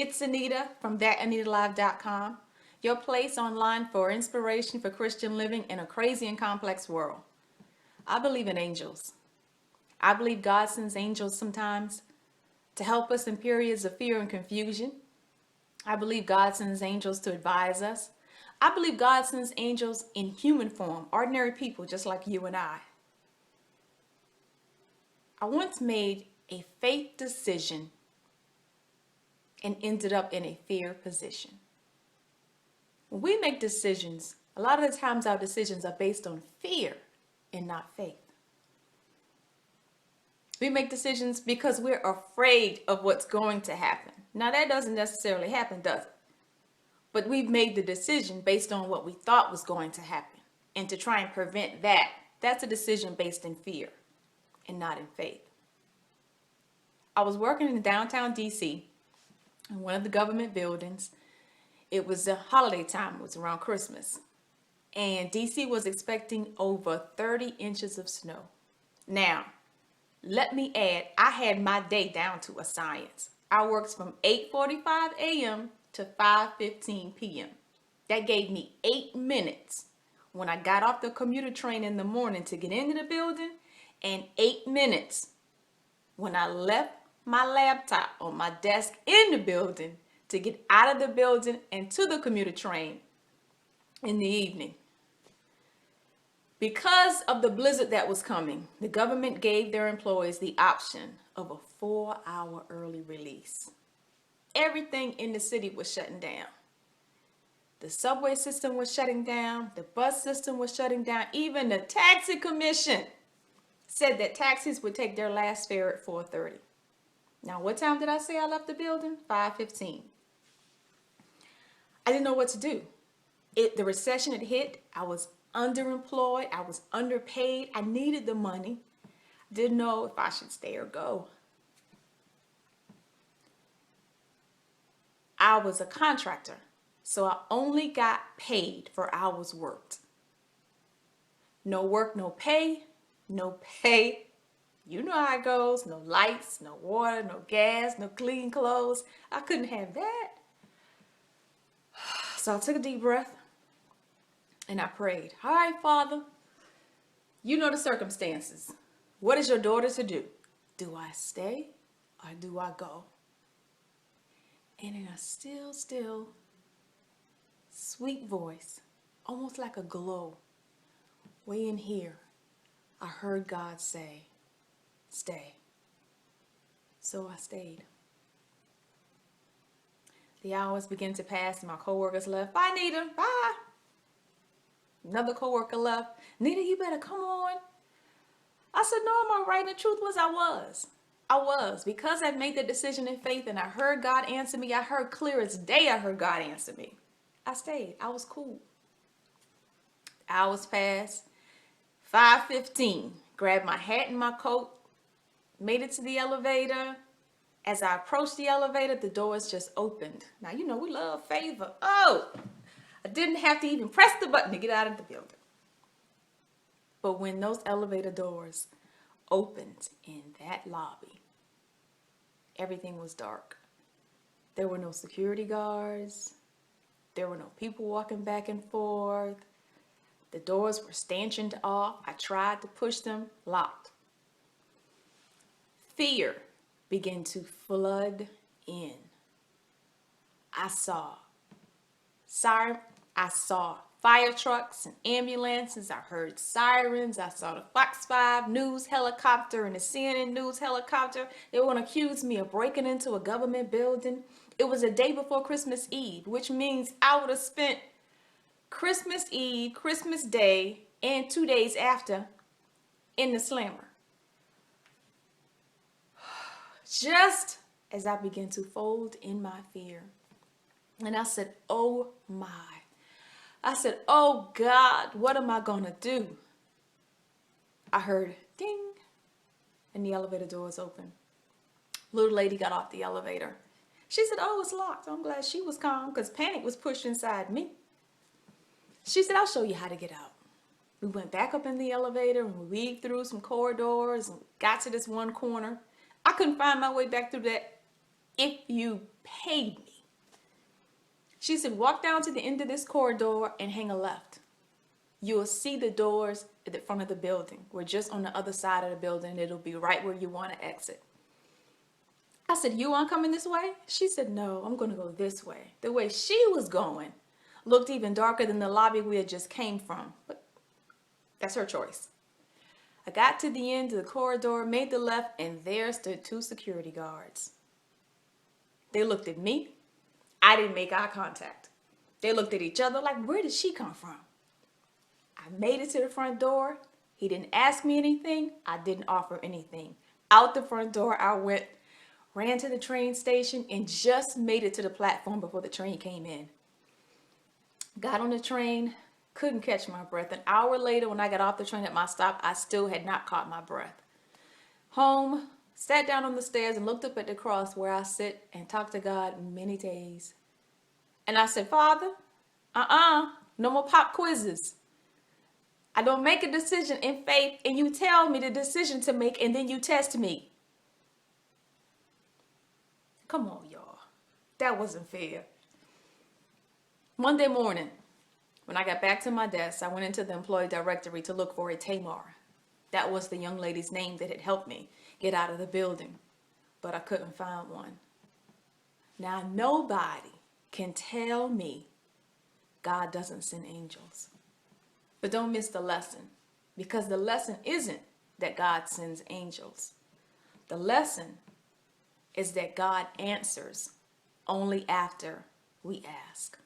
It's Anita from thatanitalive.com, your place online for inspiration for Christian living in a crazy and complex world. I believe in angels. I believe God sends angels sometimes to help us in periods of fear and confusion. I believe God sends angels to advise us. I believe God sends angels in human form, ordinary people just like you and I. I once made a faith decision and ended up in a fear position. When we make decisions, a lot of the times our decisions are based on fear and not faith. We make decisions because we're afraid of what's going to happen. Now that doesn't necessarily happen, does it? But we've made the decision based on what we thought was going to happen. And to try and prevent that, that's a decision based in fear and not in faith. I was working in downtown DC in one of the government buildings. It was a holiday time. It was around Christmas. And DC was expecting over 30 inches of snow. Now, let me add, I had my day down to a science. I worked from 8:45 a.m. to 5:15 p.m. That gave me 8 minutes when I got off the commuter train in the morning to get into the building, and 8 minutes when I left my laptop on my desk in the building to get out of the building and to the commuter train in the evening. Because of the blizzard that was coming, the government gave their employees the option of a 4-hour early release. Everything in the city was shutting down. The subway system was shutting down. The bus system was shutting down. Even the taxi commission said that taxis would take their last fare at 4:30. Now, what time did I say I left the building? 5:15. I didn't know what to do. The recession had hit. I was underemployed. I was underpaid. I needed the money. Didn't know if I should stay or go. I was a contractor, so I only got paid for hours worked. No work, no pay. No pay. You know how it goes. No lights, no water, no gas, no clean clothes. I couldn't have that. So I took a deep breath and I prayed. All right, Father, you know the circumstances. What is your daughter to do? Do I stay or do I go? And in a still, sweet voice, almost like a glow, way in here, I heard God say, stay. So I stayed. The hours began to pass and my coworkers left. Bye, Nita. Bye. Another coworker left. Nita, you better come on. I said, no, I'm all right. And the truth was I was. Because I made the decision in faith and I heard God answer me. I heard clear as day I heard God answer me. I stayed. I was cool. Hours passed. 5:15. Grabbed my hat and my coat. Made it to the elevator. As I approached the elevator, the doors just opened. Now, you know, we love favor. Oh, I didn't have to even press the button to get out of the building. But when those elevator doors opened in that lobby, everything was dark. There were no security guards. There were no people walking back and forth. The doors were stanchioned off. I tried to push them, locked. Fear began to flood in. I saw fire trucks and ambulances. I heard sirens. I saw the Fox 5 news helicopter and the CNN news helicopter. They were going to accuse me of breaking into a government building. It was a day before Christmas Eve, which means I would have spent Christmas Eve, Christmas Day, and 2 days after in the slammer. Just as I began to fold in my fear. And I said, oh my. I said, oh God, what am I going to do? I heard ding, and the elevator doors open. Little lady got off the elevator. She said, oh, it's locked. I'm glad she was calm because panic was pushed inside me. She said, I'll show you how to get out. We went back up in the elevator and we weaved through some corridors and got to this one corner. I couldn't find my way back through that. If you paid me, She said, walk down to the end of this corridor and hang a left. You will see the doors at the front of the building. We're just on the other side of the building. It'll be right where you want to exit. I said, you want to come in this way? She said, no, I'm going to go this way. The way she was going looked even darker than the lobby we had just came from. But that's her choice. I got to the end of the corridor, made the left, and there stood 2 security guards. They looked at me. I didn't make eye contact. They looked at each other like, where did she come from? I made it to the front door. He didn't ask me anything. I didn't offer anything. Out the front door I went, ran to the train station, and just made it to the platform before the train came in. Got on the train, couldn't catch my breath. An hour later, when I got off the train at my stop, I still had not caught my breath. Home, sat down on the stairs and looked up at the cross where I sit and talk to God many days. And I said, Father, no more pop quizzes. I don't make a decision in faith and you tell me the decision to make and then you test me. Come on, y'all. That wasn't fair. Monday morning, when I got back to my desk, I went into the employee directory to look for a Tamar. That was the young lady's name that had helped me get out of the building, but I couldn't find one. Now, nobody can tell me God doesn't send angels. But don't miss the lesson, because the lesson isn't that God sends angels. The lesson is that God answers only after we ask.